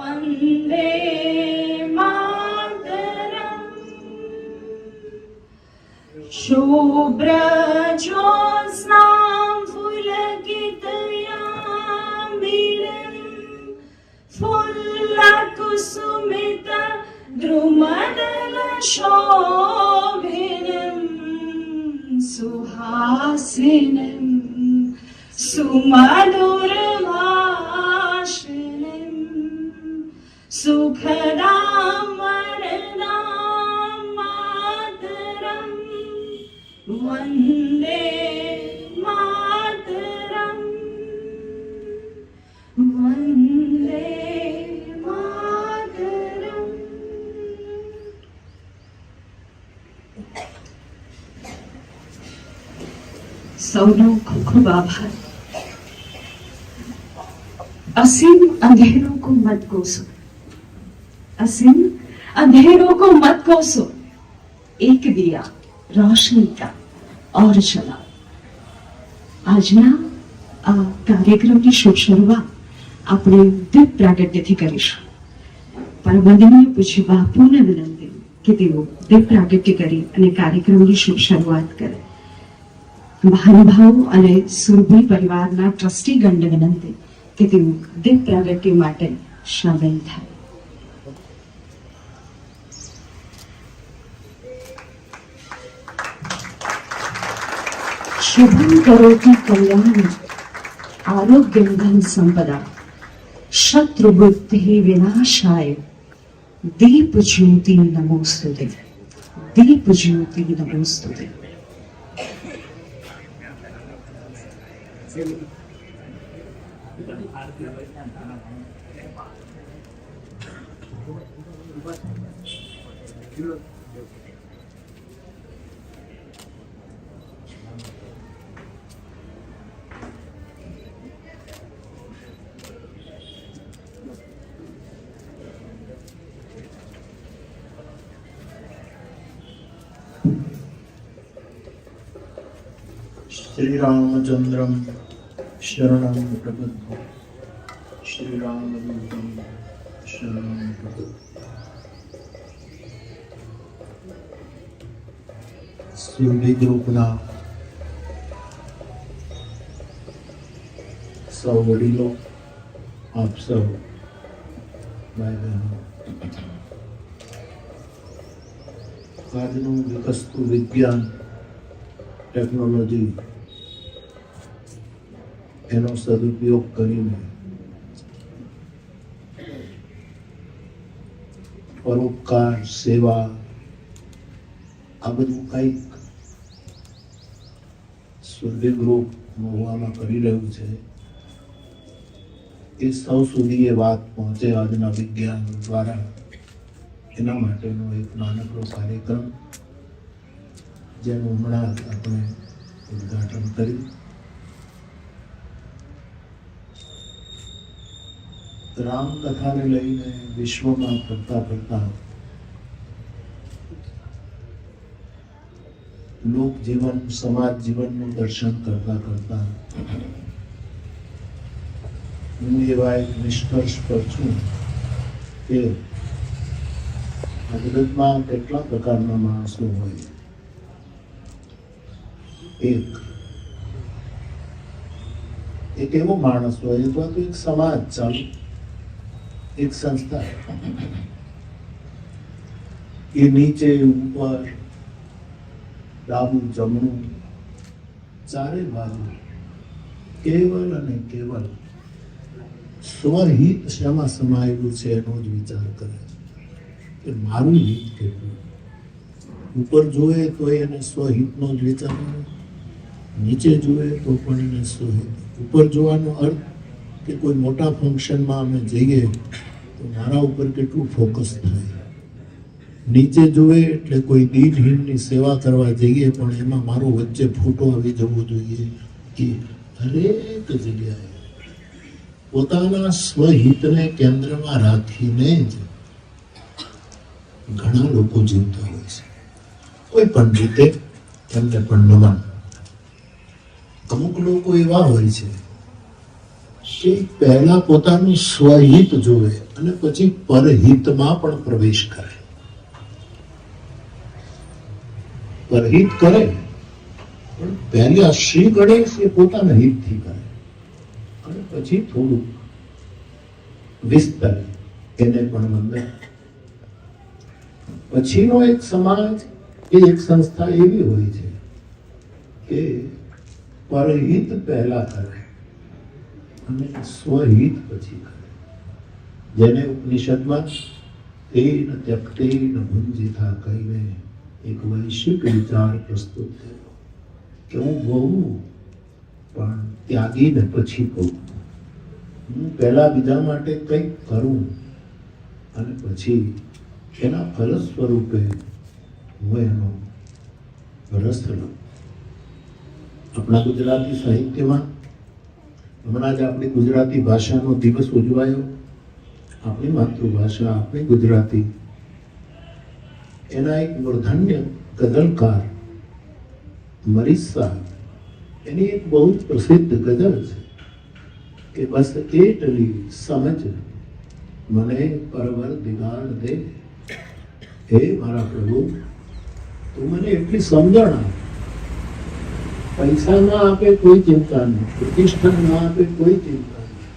वन्दे मातरम्। शुभ्रज्योत्स्नां फुलकितयामिनीं फुल्लकुसुमित द्रुमदलशोभिनीं सुहासिनीं सुमधुरभाषिणीं सुखदां वरदां मातरम् वन्दे मातरम् वन्दे मातरम्। સૌનો ખૂબ ખૂબ આભાર। असीम अंधेरों को मत कोसो, असीम अंधेरों को मत कोसो, एक दिया रोशनी का और चला। આજના આ કાર્યક્રમની શુભ શરૂઆત આપણે દીપ પ્રાગટ્યથી કરીશું। પરમવંદનીય પૂજ્ય બાપુને વિનંતી કે તેઓ દીપ પ્રાગટ્ય કરી અને કાર્યક્રમની શુભ શરૂઆત કરે। મહાનુભાવો અને સુરભી પરિવારના ટ્રસ્ટીગણને વિનંતી કે તેઓ દીપ પ્રાગટ્ય માટે સામેલ થાય। शुभं करोति कल्याणं आरोग्यं धन संपदा शत्रुबुद्धि विनाशाय दीप ज्योति नमोस्तुते, दीप ज्योति नमोस्तुते। श्री रामचंद्रम शरणं प्रपद्ये, श्री रामदूतं शरणं प्रपद्ये। સુરભી ગ્રુપના સૌ વડીલો, આપ સૌ ભાઈ બહેનો, આજનું વિકસતું વિજ્ઞાન ટેકનોલોજી એનો સદુપયોગ કરીને પરોપકાર, સેવા, આ બધું કંઈક સુરભી ગ્રુપ મહુવામાં કરી રહ્યું છે એ સૌ સુધી એ વાત પહોંચે આજના વિજ્ઞાન દ્વારા, એના માટેનો એક નાનકડો કાર્યક્રમ જેનું હમણાં આપણે ઉદ્ઘાટન કર્યું। રામકથાને લઈને વિશ્વમાં ફરતા ફરતા લોક જીવન, સમાજ જીવનનું દર્શન કરતા કરતા હું એવા એક નિષ્કર્ષ પર છું કે આ જગતમાં કેટલા પ્રકારના માણસો હોય। એક એવો માણસ હોય અથવા તો એક સમાજ ચાલુ, એક સંસ્થા, એ નીચે ઉપર ડાબું જમણું ચારે બાજુ કેવલ અને કેવલ સ્વહિત શેમાં સમાયેલું છે એનો જ વિચાર કરે કે મારું હિત કેટલું। ઉપર જોવે તો એને સ્વહિતનો જ વિચાર કરે, નીચે જુએ તો પણ એને સ્વહિત। ઉપર જોવાનો અર્થ કે કોઈ મોટા ફંક્શનમાં અમે જઈએ તો મારા ઉપર કેટલું ફોકસ થાય, નીચે જુએ એટલે કોઈ દીનહીનની સેવા કરવા જઈએ પણ એમાં મારો વચ્ચે ફોટો આવી જવો જોઈએ। કે હરેક જગ્યાએ પોતાના સ્વહિતને કેન્દ્રમાં રાખીને જ ઘણા લોકો જીવતા હોય છે। કોઈ પણ રીતે એમને પણ નમન। અમુક લોકો એવા હોય છે કે પહેલા પોતાનું સ્વહિત જોવે અને પછી પરહિતમાં પણ પ્રવેશ કરે. પરહિત કરે પણ પહેલા શ્રી ગણેશ એ પોતાના હિતથી કરે અને પછી થોડું વિસ્તરે એને પણ વંદન. પછીનો એક સમાજ કે એક સંસ્થા એવી હોય છે કે પરહિત પહેલા કરે અને સ્વહિત પછી કરે. જેને ઉપનિષદમાં તેન ત્યક્તેન ભુંજિતા કહીને એક વૈશ્વિક વિચાર પ્રસ્તુત થયો કે હું ભોગવું પણ ત્યાગીને પછી ભોગવું. હું પહેલા બીજા માટે કંઈક કરું અને પછી એના ફલ સ્વરૂપે હું એનો રસ લઉં. આપણા ગુજરાતી સાહિત્યમાં હમણાં જ આપણી ગુજરાતી ભાષાનો દિવસ ઉજવાયો. આપણી માતૃભાષા, આપણી ગુજરાતી, એના એક મૂર્ધન્ય ગઝલકાર મરીસા, એની એક બહુ જ પ્રસિદ્ધ ગઝલ છે કે બસ એટલી સમજ મને પરવર દિગાડ દે. હે મારા પ્રભુ, તું મને એટલી સમજણ આપ. પૈસા ના આપે કોઈ ચિંતા નહીં, પ્રતિષ્ઠા ના આપે કોઈ ચિંતા નહીં.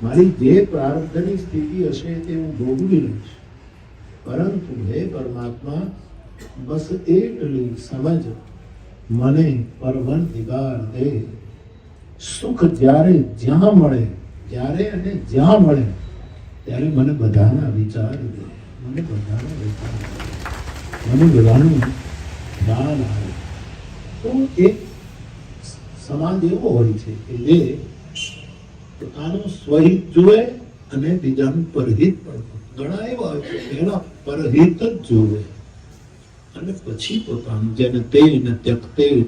મારી જે પ્રારબ્ધની સ્થિતિ હશે તે હું ભોગવી લઈશ, પરંતુ હે પરમાત્મા, બસ એટલી સમજ મને પરવર દિગાડ દે. સુખ જ્યારે જ્યાં મળે, જ્યારે અને જ્યાં મળે ત્યારે મને બધાના વિચાર દે, મને બધાના વિચાર દે, મને બધાનું ખ્યાલ આવે. તો એક સમાજ એવો હોય છે કે જે પોતાનું સ્વહિત જુએ અને બીજાનું પરહિત પણ. ઘણા એવા હોય છે એના પરહિત જ જોવે અને પછી પોતાનું, જેને તેન ત્યક્તેન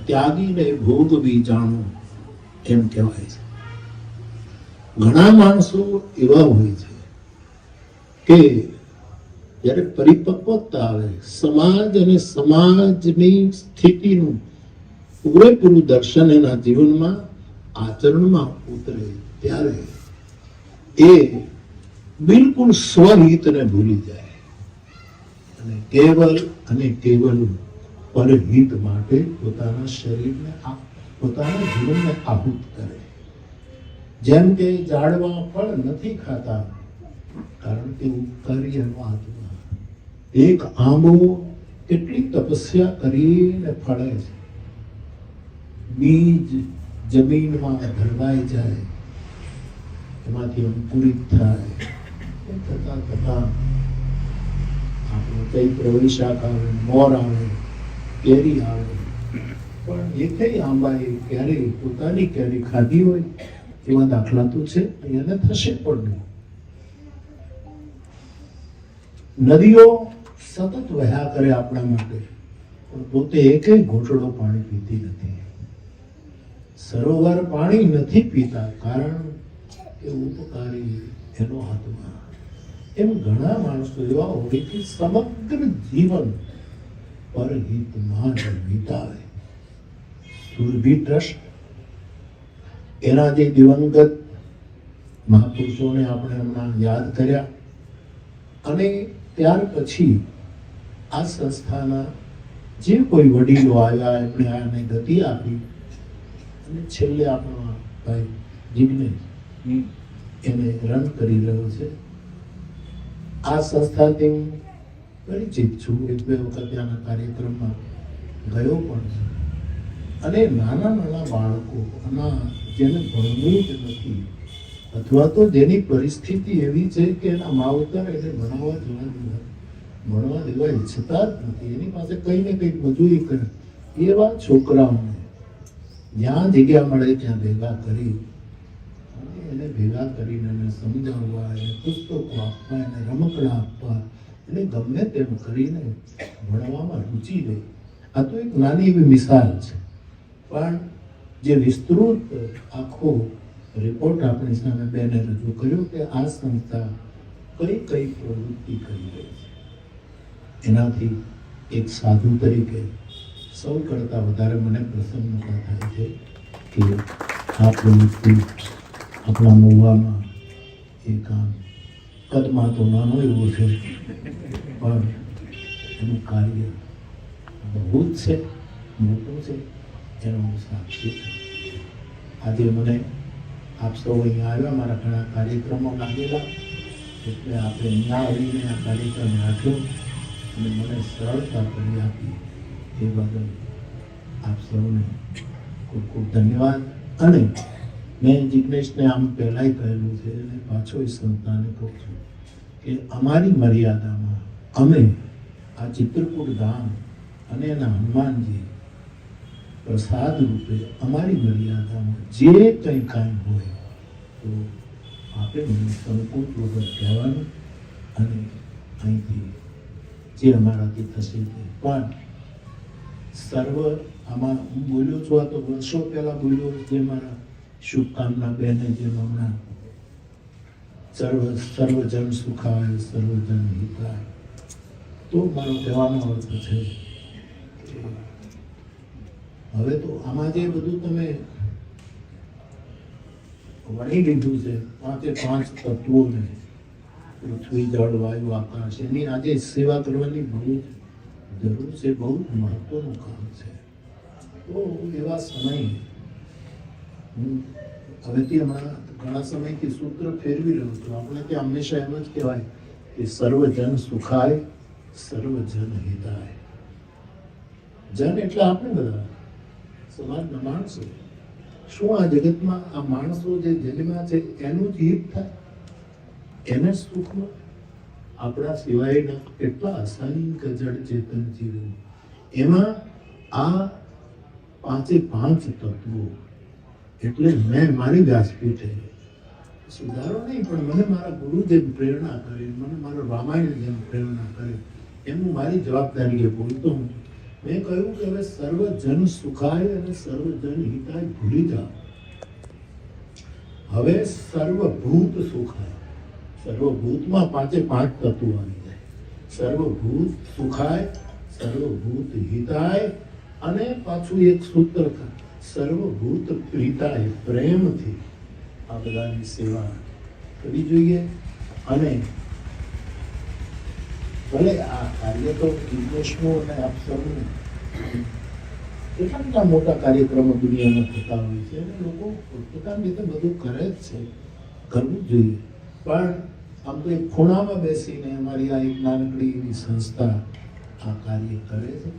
ત્યાગીને ભોગવી જાણું એમ કહેવાય છે. ઘણા માણસો એવા હોય છે કે જ્યારે પરિપક્વતા આવે, સમાજ અને સમાજની સ્થિતિનું પૂરેપૂરું દર્શન એના જીવનમાં આચરણમાં ઉતરે ત્યારે એ બિલકુલ સ્વહિતને ભૂલી જાય અને કેવલ પરહિત માટે પોતાના શરીરને, પોતાના જીવનને આહુત કરે. જેમ કે ઝાડવા ફળ નથી ખાતા કારણ કે ઉપકારી એનો આત્મા. એક આંબો કેટલી તપસ્યા કરીને ફળે છે. બીજ જમીનમાં ધરવાઈ જાય, એમાંથી અંકુરિત થાય, એ થતા થતા આપણો ચૈત્ર વૈશાખ આવે, મોર આવે, કેરી આવે, પણ એકેય આંબાએ ક્યારેય પોતાની કેરી ખાધી હોય એવા દાખલા તો છે, એને થશે પણ નહીં. નદીઓ સતત વહ્યા કરે આપણા માટે, પણ પોતે એકેય ઘૂંટડો પાણી પીતી નથી. સરોવર પાણી નથી પીતા કારણ કે ઉપકારી એનો આત્મા. એમ ઘણા માણસો એવા હોય કે સમગ્ર જીવન પરહિતમાં જ વિતાવે. સુરભી ટ્રસ્ટ, એના જે દિવંગત મહાપુરુષોને આપણે હમણાં યાદ કર્યા અને ત્યાર પછી આ સંસ્થાના જે કોઈ વડીલો આવ્યા એમણે આને ગતિ આપી અને છેલ્લે આપણા ભાઈ જિગ્નેશ એને રન કરી રહ્યો છે. આ સંસ્થાથી હું પરિચિત છું, એક બે વખત ત્યાંના કાર્યક્રમમાં ગયો પણ છું. અને નાના નાના બાળકો, જેને ભણવું જ નથી અથવા તો જેની પરિસ્થિતિ એવી છે કે એના માવતર એને ભણવા દેવા ઈચ્છતા જ નથી, એની પાસે કઈ ને કંઈક મજૂરી કરે, એવા છોકરાઓને જ્યાં જગ્યા મળે ત્યાં ભેગા કરી અને એને ભેગા કરીને એને સમજાવવા, એને પુસ્તકો આપવા, એને રમકડા આપવા, એને ગમે તેમ કરીને ભણવામાં રુચિ લે. આ તો એક નાની એવી મિસાલ છે, પણ જે વિસ્તૃત આખો રિપોર્ટ આપણી સામે બેને રજૂ કર્યો કે આ સંસ્થા કઈ કઈ પ્રવૃત્તિ કરી રહી છે, એનાથી એક સાધુ તરીકે સૌ કરતા વધારે મને પ્રસન્નતા થાય છે કે આપણું આપણા મહુવામાં એક આમ કદમાં તો નાનો એવો છે પણ એનું કાર્ય બહુ જ છે, મોટું છે, એનો હું સાક્ષી છું. આજે મને આપ સૌ અહીંયા આવ્યા, મારા ઘણા કાર્યક્રમો લાગેલા, એટલે આપણે અહીંયા આવીને આ કાર્યક્રમ રાખ્યો અને મને સરળતા કરી આપી એ બદલ આપ સૌને ખૂબ ખૂબ ધન્યવાદ. અને મેં જિગ્નેશને આમ પહેલાંય કહેલું છે અને પાછો એ સંસ્થાને કહું છું કે અમારી મર્યાદામાં અમે આ ચિત્રકૂટ ધામ અને એના હનુમાનજી પ્રસાદ રૂપે અમારી મર્યાદામાં જે કંઈ કાંઈ હોય તો આપણે મને સંકોચ વગર કહેવાનું અને અહીંથી જે અમારાથી થશે તે. પણ સર્વ આમાં હું બોલ્યો છું, આ તો વર્ષો પહેલા બોલ્યો, જે મારા શુભકામના બહેને જેમ હમણાં સર્વજન સુખાય સર્વજન હિતાય, તો મારો કહેવાનો અર્થ છે કે હવે તો આમાં જે બધું તમે વણી લીધું છે, પાંચ તત્વોને, પૃથ્વી જળ વાયુ આકાશ, એની આજે સેવા કરવાની બહુ જરૂર છે, બહુ મહત્વનું કામ છે. તો એવા સમયે હું હવેથી હમણાં ઘણા સમયથી સૂત્ર ફેરવી રહ્યો છું. આપણે ત્યાં હંમેશા એમ જ કહેવાય કે સર્વજન સુખાય સર્વજન હિતાય. જન એટલે આપણે બધા સમાજના માણસો. શું આ જગતમાં આ માણસો જે જન્મ્યા છે એનું જ હિત થાય, એને જ સુખ મળે? આપણા સિવાયના કેટલા અસંખ્ય જડ ચેતન જીવો, એમાં આ પાંચે પાંચ તત્વો. એટલે મેં મારી વ્યાસપીઠે સુધારો નહીં, પણ મને મારા ગુરુ જેમ પ્રેરણા કરે, મને મારા રામાયણ જેમ પ્રેરણા કરે, એમ હું મારી જવાબદારીએ બોલતો હું. મેં કહ્યું કે હવે સર્વજન સુખાય અને સર્વજન હિતાય ભૂલી જાઓ. હવે સર્વભૂત સુખાય. સર્વભૂતમાં પાંચે પાંચ તત્વો આવી જાય. સર્વભૂત સુખાય સર્વભૂત હિતાય, અને પાછું એક સૂત્ર સર્વભૂત પ્રીતાય. પ્રેમથી આ બધાની સેવા કરવી જોઈએ. અને ભલે આ કાર્ય તો જિગ્નેશનું અને આપ સૌનું કેટલા મોટા કાર્યક્રમો દુનિયામાં થતા હોય છે અને લોકો પોતપોતાની રીતે બધું કરે જ છે, કરવું જ જોઈએ. પણ આમ તો એક ખૂણામાં બેસીને અમારી આ એક નાનકડી એવી સંસ્થા આ કાર્ય કરે છે.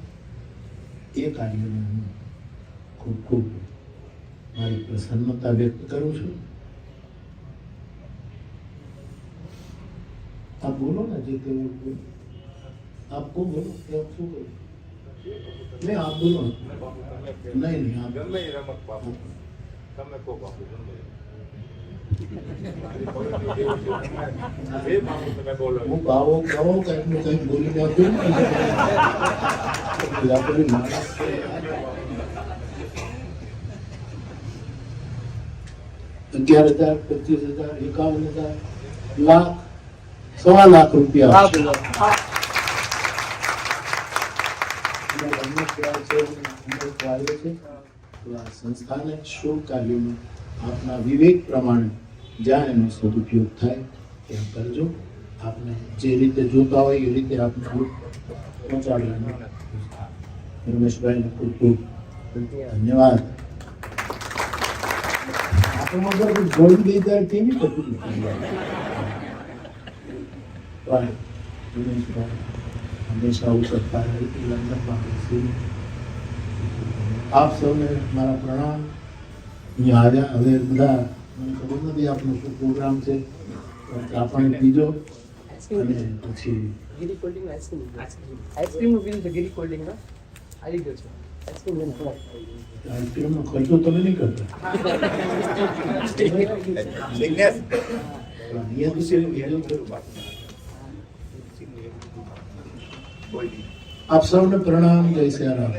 એ કાર્યને હું ખૂબ ખૂબ મારી પ્રસન્નતા વ્યક્ત કરું છું. આપ બોલો ને જે કહેવું બોલો. આપ કો બોલો કે આપ શું કરો? નહીં, આપ બોલો. નહીં આપ ગમે એ રમત બાપુ, તમે કહો બાપુ ગમે એ બાપુ તમે બોલો. હું ગાવો કંઈક કંઈક બોલી નાખ્યું ને આપણે માણસ 11,000, 25,000, 51,000, લાખ, 1.25 લાખ રૂપિયા સંસ્થાને શુભ કાર્યોમાં આપના વિવેક પ્રમાણે જ્યાં એનો સદુપયોગ થાય એમ કરજો. આપને જે રીતે જોતા હોય એ રીતે આપને પહોંચાડવાનું. રમેશભાઈને ખૂબ ખૂબ ધન્યવાદ. આપણે વગર જોઈ ગઈ ત્યારે કેવી તકલીફ હંમેશા ઉતરતા રહી લંડનમાં બેસી. આપ સૌને મારા પ્રણામ. અહીંયા આવ્યા. હવે બધા મને ખબર નથી આપનો શું પ્રોગ્રામ છે, આપણે પીજો અને પછી ગીરી કોલ્ડ ડ્રિંક આઈસ્ક્રીમ પીધું છે. ગીરી કોલ્ડ ડ્રિંક આવી ગયો છે. આઈસ્ક્રીમનો ખર્ચો તમે નહીં કરતા. આપ સૌને પ્રણામ. જય શ્રી રામ.